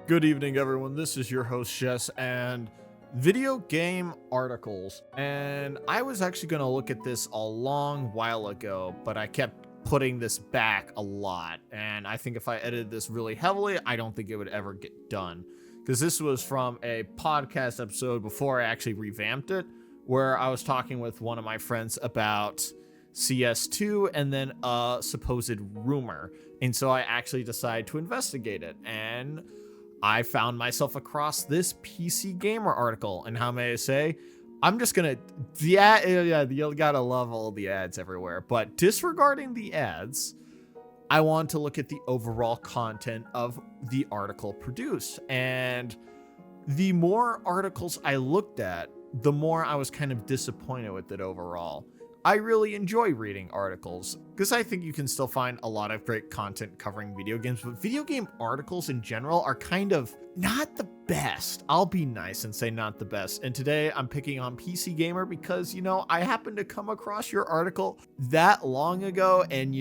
Good evening, everyone. This is your host, Jess, and video game articles. And I was actually going to look at this a long while ago, but I kept putting this back a lot. And I think if I edited this really heavily, I don't think it would ever get done. Because this was from a podcast episode before I actually revamped it, where I was talking with one of my friends about CS2 and then a supposed rumor. And so I actually decided to investigate it. And I found myself across this PC Gamer article, and how may I say, I'm just gonna, yeah, you gotta love all the ads everywhere, but disregarding the ads, I want to look at the overall content of the article produced. And the more articles I looked at, the more I was kind of disappointed with it overall. I really enjoy reading articles because I think you can still find a lot of great content covering video games, but video game articles in general are kind of not the best. I'll be nice and say not the best. And today I'm picking on PC Gamer because, I happened to come across your article that long ago, and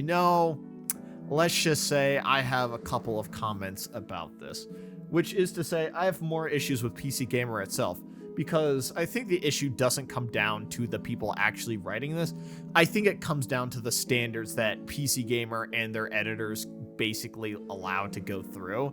let's just say I have a couple of comments about this, which is to say I have more issues with PC Gamer itself. Because I think the issue doesn't come down to the people actually writing this. I think it comes down to the standards that PC Gamer and their editors basically allow to go through.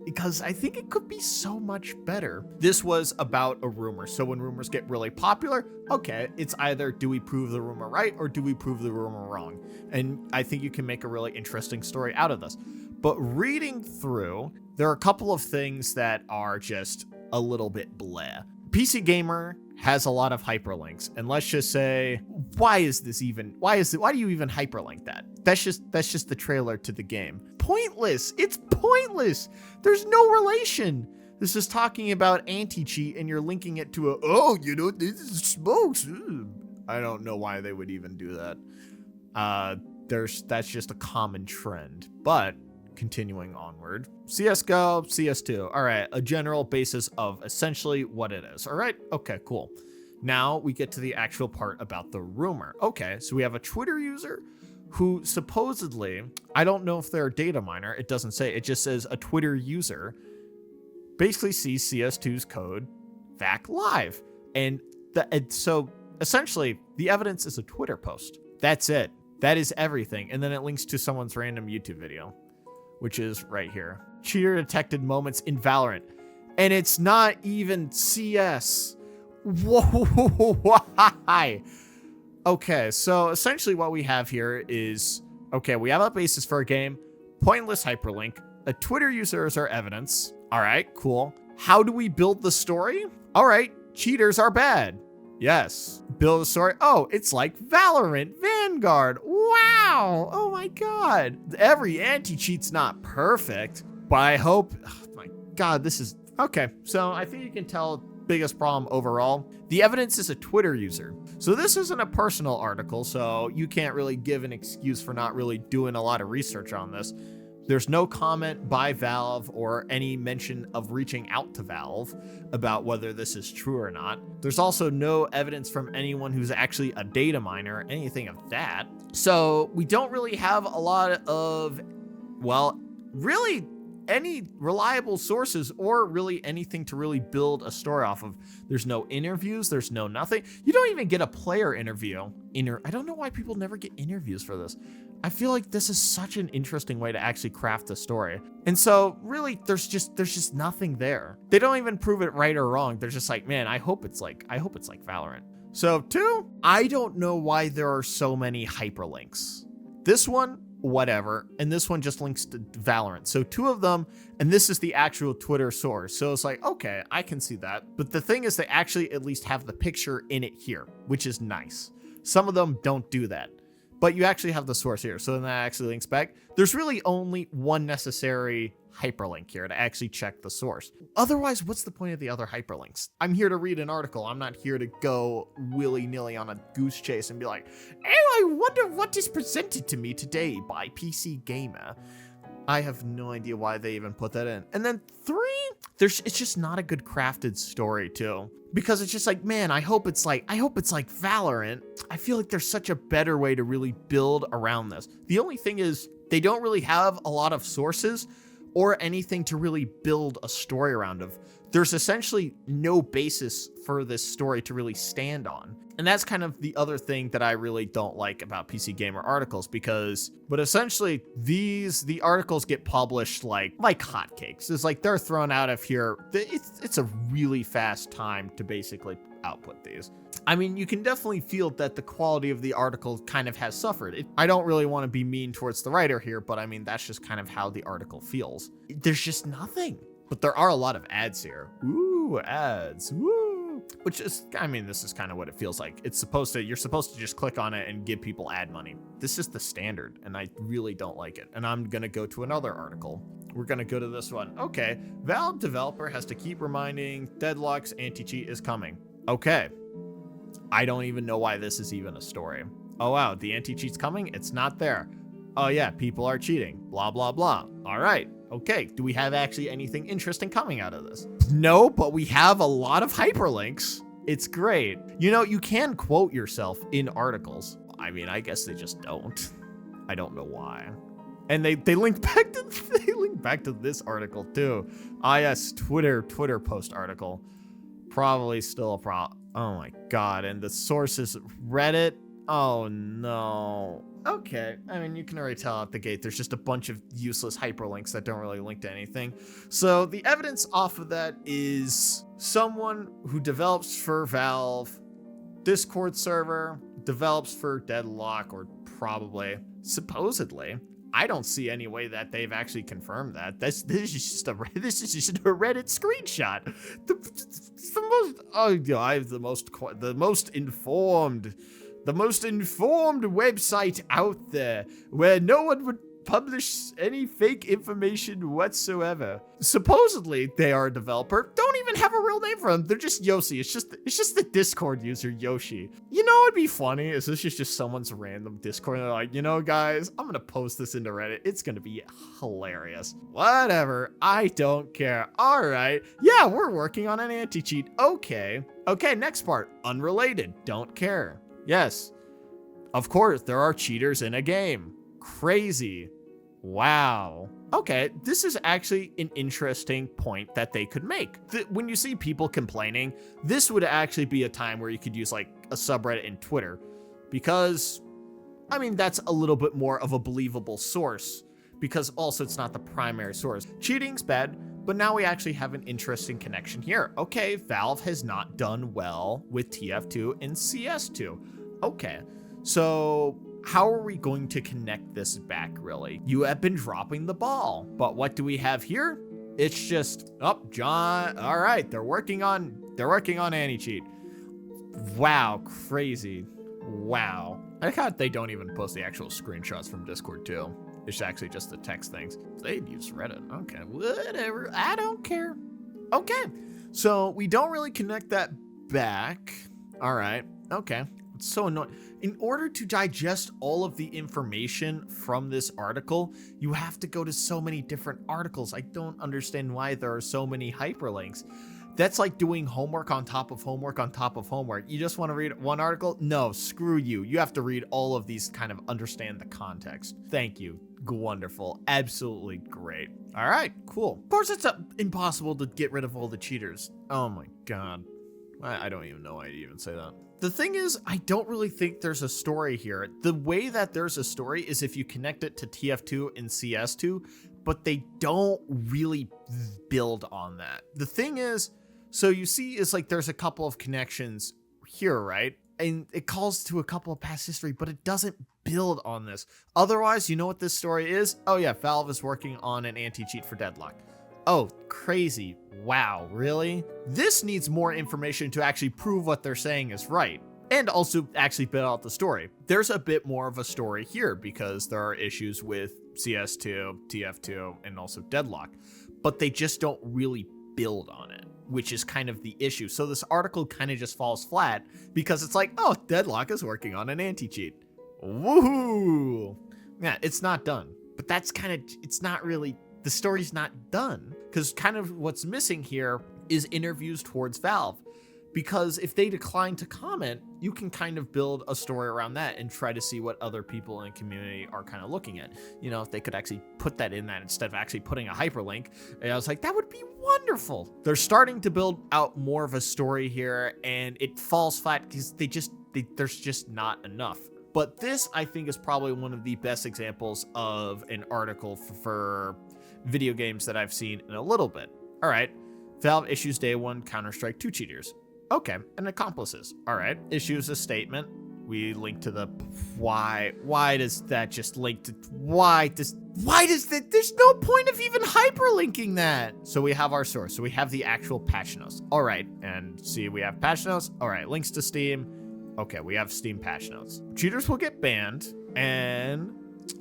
Because I think it could be so much better. This was about a rumor. So when rumors get really popular, okay, it's either do we prove the rumor right or do we prove the rumor wrong? And I think you can make a really interesting story out of this. But reading through, there are a couple of things that are just a little bit bleh. PC Gamer has a lot of hyperlinks, and let's just say, why do you even hyperlink that? That's just the trailer to the game. Pointless. It's pointless. There's no relation. This is talking about anti-cheat, and you're linking it to this is smokes. I don't know why they would even do that. That's just a common trend, but continuing onward, CSGO, CS2. All right, a general basis of essentially what it is. All right, okay, cool. Now we get to the actual part about the rumor. Okay, so we have a Twitter user who supposedly, I don't know if they're a data miner, it doesn't say, it just says a Twitter user basically sees CS2's code back live. And so essentially the evidence is a Twitter post. That's it. That is everything. And then it links to someone's random YouTube video, which is right here. Cheater detected moments in Valorant. And it's not even CS. Whoa, why? Okay, so essentially what we have here is, okay, we have a basis for a game, pointless hyperlink, a Twitter user is our evidence. All right, cool. How do we build the story? All right, cheaters are bad. Yes. Build a story. Oh, it's like Valorant Vanguard. Wow. Oh my God. Every anti-cheat's not perfect, but I hope, oh my God, this is, okay. So I think you can tell biggest problem overall. The evidence is a Twitter user. So this isn't a personal article, so you can't really give an excuse for not really doing a lot of research on this. There's no comment by Valve or any mention of reaching out to Valve about whether this is true or not. There's also no evidence from anyone who's actually a data miner or anything of that. So we don't really have a lot of, really any reliable sources or really anything to really build a story off of. There's no interviews, there's no nothing. You don't even get a player interview. I don't know why people never get interviews for this. I feel like this is such an interesting way to actually craft a story. And so really there's just nothing there. They don't even prove it right or wrong. They're just like, man, I hope it's like Valorant. So 2, I don't know why there are so many hyperlinks. This one, whatever, and this one just links to Valorant. So 2 of them, and this is the actual Twitter source. So it's like, okay, I can see that. But the thing is, they actually at least have the picture in it here, which is nice. Some of them don't do that, but you actually have the source here. So then that actually links back. There's really only one necessary hyperlink here to actually check the source. Otherwise, what's the point of the other hyperlinks? I'm here to read an article. I'm not here to go willy-nilly on a goose chase and be like, oh, I wonder what is presented to me today by PC Gamer. I have no idea why they even put that in. And then 3, it's just not a good crafted story too. Because it's just like, man, I hope it's like Valorant. I feel like there's such a better way to really build around this. The only thing is they don't really have a lot of sources, or anything to really build a story around of. There's essentially no basis for this story to really stand on. And that's kind of the other thing that I really don't like about PC Gamer articles, but essentially the articles get published like hotcakes. It's like they're thrown out of here. It's a really fast time to basically output these. I mean, you can definitely feel that the quality of the article kind of has suffered. I don't really want to be mean towards the writer here, but I mean, that's just kind of how the article feels. There's just nothing. But there are a lot of ads here. Ooh, ads. Woo. Which is, I mean, this is kind of what it feels like. You're supposed to just click on it and give people ad money. This is the standard, and I really don't like it. And I'm going to go to another article. We're going to go to this one. Okay, Valve developer has to keep reminding Deadlock's anti-cheat is coming. Okay. I don't even know why this is even a story. Oh, wow, the anti-cheat's coming? It's not there. Oh, yeah, people are cheating. Blah, blah, blah. All right. Okay, do we have actually anything interesting coming out of this? No, but we have a lot of hyperlinks. It's great. You know, you can quote yourself in articles. I mean, I guess they just don't. I don't know why. And they link back to this article too. Ah, yes, Twitter post article. Probably still a problem. Oh my god, and the source is Reddit. Oh no. Okay, I mean, you can already tell out the gate there's just a bunch of useless hyperlinks that don't really link to anything. So the evidence off of that is someone who develops for Valve, Discord server, develops for Deadlock, or probably, supposedly. I don't see any way that they've actually confirmed that. This is just a Reddit screenshot. I have the most informed website out there, where no one would publish any fake information whatsoever. Supposedly they are a developer. Don't even have a real name for them. They're just Yoshi. It's just the Discord user Yoshi. You know what'd be funny is this is just someone's random Discord and they're like, you know guys, I'm gonna post this into Reddit. It's gonna be hilarious. Whatever, I don't care. All right, yeah, we're working on an anti-cheat. Okay, next part, unrelated, don't care. Yes, of course, there are cheaters in a game. Crazy. Wow. Okay, this is actually an interesting point that they could make. When you see people complaining, this would actually be a time where you could use like a subreddit in Twitter, because, I mean, that's a little bit more of a believable source, because also it's not the primary source. Cheating's bad, but now we actually have an interesting connection here. Okay, Valve has not done well with TF2 and CS2. Okay, so how are we going to connect this back, really? You have been dropping the ball, but what do we have here? It's just, oh, John, all right, they're working on anti-cheat. Wow, crazy. Wow. I thought they don't even post the actual screenshots from Discord too. It's actually just the text things. They'd use Reddit. Okay, whatever. I don't care. Okay, so we don't really connect that back. All right, okay. It's so annoying. In order to digest all of the information from this article, you have to go to so many different articles. I don't understand why there are so many hyperlinks. That's like doing homework on top of homework on top of homework. You just want to read one article? No, screw you. You have to read all of these, kind of understand the context. Thank you. Wonderful. Absolutely great. All right, cool. Of course, it's impossible to get rid of all the cheaters. Oh my god. I don't even know why I'd even say that. The thing is, I don't really think there's a story here. The way that there's a story is if you connect it to TF2 and CS2, but they don't really build on that. The thing is, so you see is like there's a couple of connections here, right? And it calls to a couple of past history, but it doesn't build on this. Otherwise, you know what this story is? Oh yeah, Valve is working on an anti-cheat for Deadlock. Oh, crazy. Wow, really? This needs more information to actually prove what they're saying is right, and also actually build out the story. There's a bit more of a story here because there are issues with CS2, TF2, and also Deadlock, but they just don't really build on it, which is kind of the issue. So this article kind of just falls flat because it's like, oh, Deadlock is working on an anti-cheat. Woohoo! Yeah, it's not done, but that's kind of, it's not really, the story's not done, because kind of what's missing here is interviews towards Valve. Because if they decline to comment, you can kind of build a story around that and try to see what other people in the community are kind of looking at. You know, if they could actually put that in that instead of actually putting a hyperlink. And I was like, that would be wonderful. They're starting to build out more of a story here, and it falls flat because there's just not enough. But this, I think, is probably one of the best examples of an article for video games that I've seen in a little bit. All right, Valve issues day one Counter-Strike 2 cheaters. Okay, and accomplices. All right, issues a statement. We link to the why. Why does that just link to why does that? There's no point of even hyperlinking that. So we have our source. So we have the actual patch notes. All right, and see, we have patch notes. All right, links to Steam. Okay, we have Steam patch notes. Cheaters will get banned, and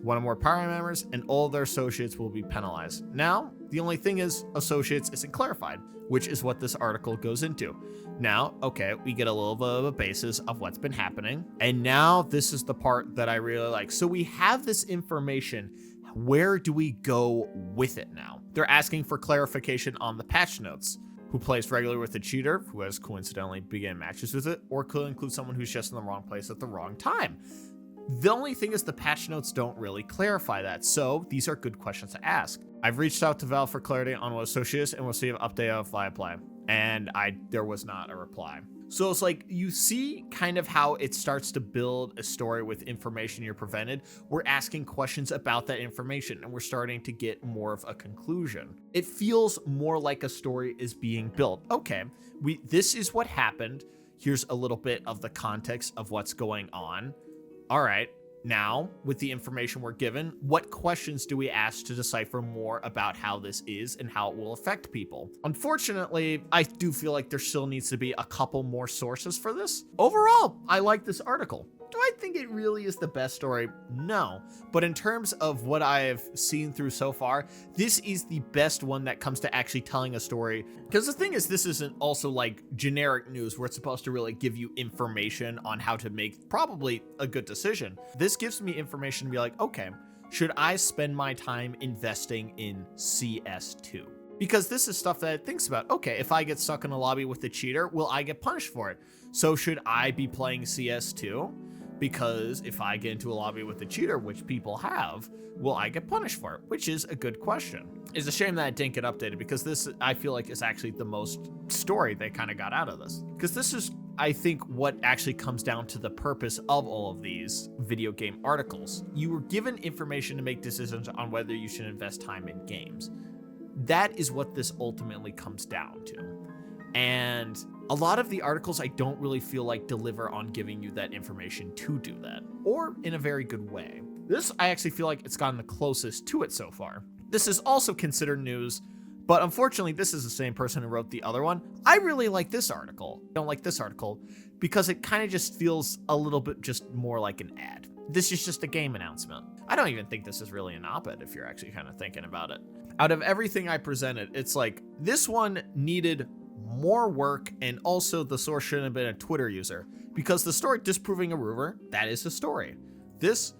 one or more power members and all their associates will be penalized. Now, the only thing is associates isn't clarified, which is what this article goes into. Now, okay, we get a little bit of a basis of what's been happening. And now this is the part that I really like. So we have this information. Where do we go with it now? They're asking for clarification on the patch notes. Who plays regularly with a cheater, who has coincidentally begun matches with it, or could include someone who's just in the wrong place at the wrong time. The only thing is the patch notes don't really clarify that, so these are good questions to ask. I've reached out to Valve for clarity on what associates, and we'll see an update of Viaplay. And there was not a reply. So it's like, you see kind of how it starts to build a story with information you're prevented. We're asking questions about that information, and we're starting to get more of a conclusion. It feels more like a story is being built. Okay, this is what happened. Here's a little bit of the context of what's going on. All right, now with the information we're given, what questions do we ask to decipher more about how this is and how it will affect people? Unfortunately, I do feel like there still needs to be a couple more sources for this. Overall, I like this article. Do I think it really is the best story? No. But in terms of what I have seen through so far, this is the best one that comes to actually telling a story. Because the thing is, this isn't also like generic news where it's supposed to really give you information on how to make probably a good decision. This gives me information to be like, okay, should I spend my time investing in CS2? Because this is stuff that it thinks about. Okay, if I get stuck in a lobby with a cheater, will I get punished for it? So should I be playing CS2? Because if I get into a lobby with a cheater, which people have, will I get punished for it? Which is a good question. It's a shame that it didn't get updated, because this, I feel like, is actually the most story they kind of got out of this. Because this is, I think, what actually comes down to the purpose of all of these video game articles. You were given information to make decisions on whether you should invest time in games. That is what this ultimately comes down to. And a lot of the articles I don't really feel like deliver on giving you that information to do that, or in a very good way. This, I actually feel like it's gotten the closest to it so far. This is also considered news, but unfortunately this is the same person who wrote the other one. I really like this article. I don't like this article because it kind of just feels a little bit just more like an ad. This is just a game announcement. I don't even think this is really an op-ed if you're actually kind of thinking about it. Out of everything I presented, it's like this one needed more work, and also the source shouldn't have been a Twitter user, because the story disproving a rumor, that is a story. This,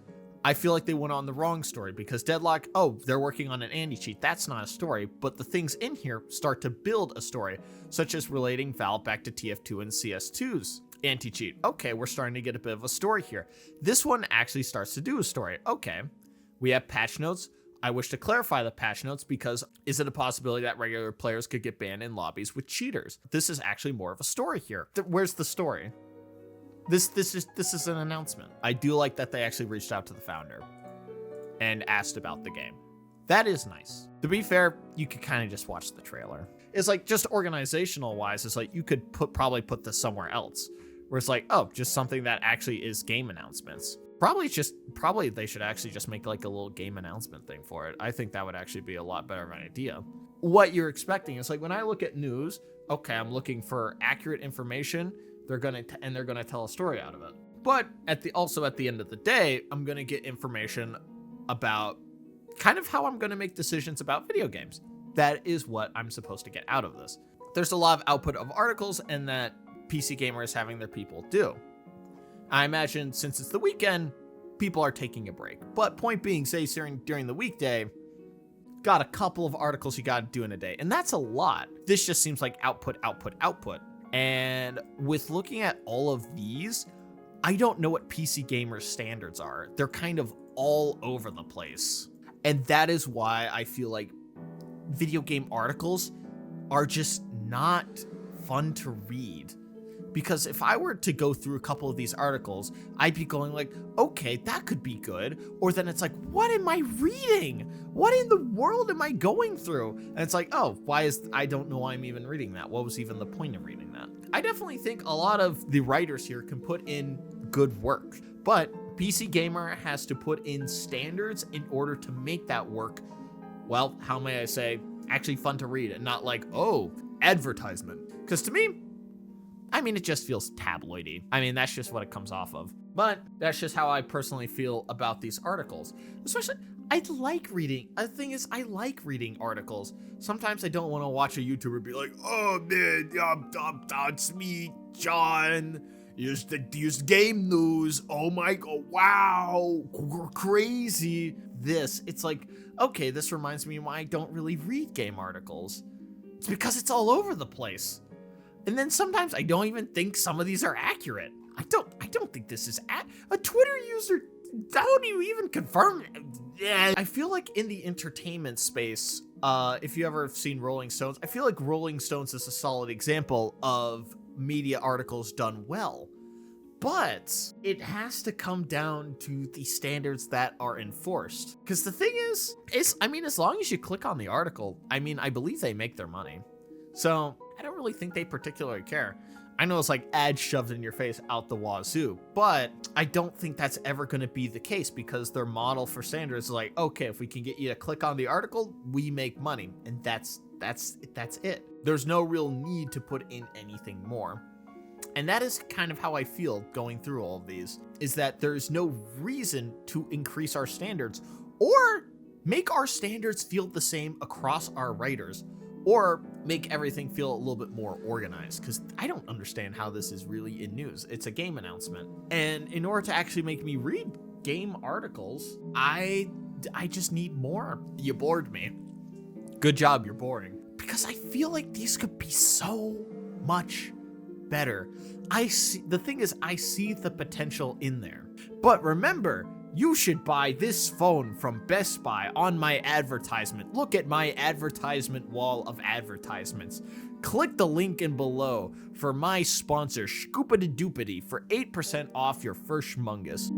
I feel like they went on the wrong story, because Deadlock, oh, they're working on an anti-cheat, that's not a story, but the things in here start to build a story, such as relating Valve back to TF2 and CS2's anti-cheat. Okay, we're starting to get a bit of a story here. This one actually starts to do a story. Okay, we have patch notes. I wish to clarify the patch notes, because is it a possibility that regular players could get banned in lobbies with cheaters? This is actually more of a story here. Where's the story? This is an announcement. I do like that they actually reached out to the founder and asked about the game. That is nice. To be fair, you could kind of just watch the trailer. It's like, just organizational wise, it's like you could probably put this somewhere else, where it's like, oh, just something that actually is game announcements. Probably they should actually just make like a little game announcement thing for it. I think that would actually be a lot better of an idea. What you're expecting is like, when I look at news, okay, I'm looking for accurate information. They're gonna tell a story out of it. But also at the end of the day, I'm gonna get information about kind of how I'm gonna make decisions about video games. That is what I'm supposed to get out of this. There's a lot of output of articles, and that PC Gamer is having their people do. I imagine since it's the weekend, people are taking a break. But point being, say during the weekday, got a couple of articles you got to do in a day, and that's a lot. This just seems like output, output, output. And with looking at all of these, I don't know what PC Gamer's standards are. They're kind of all over the place. And that is why I feel like video game articles are just not fun to read. Because if I were to go through a couple of these articles, I'd be going like, okay, that could be good. Or then it's like, what am I reading? What in the world am I going through? And it's like, oh, I don't know why I'm even reading that. What was even the point of reading that? I definitely think a lot of the writers here can put in good work, but PC Gamer has to put in standards in order to make that work, well, how may I say, actually fun to read and not like, oh, advertisement. Because to me, I mean, it just feels tabloidy. I mean, that's just what it comes off of. But that's just how I personally feel about these articles. Especially, I like reading. The thing is, I like reading articles. Sometimes I don't want to watch a YouTuber be like, oh man, that's me, John. Here's game news. Oh my god, wow, crazy. It's like, okay, this reminds me why I don't really read game articles. It's because it's all over the place. And then sometimes I don't even think some of these are accurate. I don't think this is a Twitter user. Don't you even confirm? Yeah. I feel like in the entertainment space, if you ever have seen Rolling Stones, I feel like Rolling Stones is a solid example of media articles done well. But it has to come down to the standards that are enforced. Because the thing is, I mean, as long as you click on the article, I mean, I believe they make their money. So I don't really think they particularly care. I know it's like ads shoved in your face out the wazoo, but I don't think that's ever going to be the case because their model for standards is like, okay, if we can get you to click on the article, we make money. And that's it. There's no real need to put in anything more. And that is kind of how I feel going through all of these, is that there's no reason to increase our standards or make our standards feel the same across our writers, or make everything feel a little bit more organized, because I don't understand how this is really in news. It's a game announcement. And in order to actually make me read game articles, I just need more. You bored me. Good job, you're boring. Because I feel like these could be so much better. The thing is, I see the potential in there. But remember, you should buy this phone from Best Buy on my advertisement. Look at my advertisement wall of advertisements. Click the link in below for my sponsor, Scoopity Doopity, for 8% off your first Shmungus.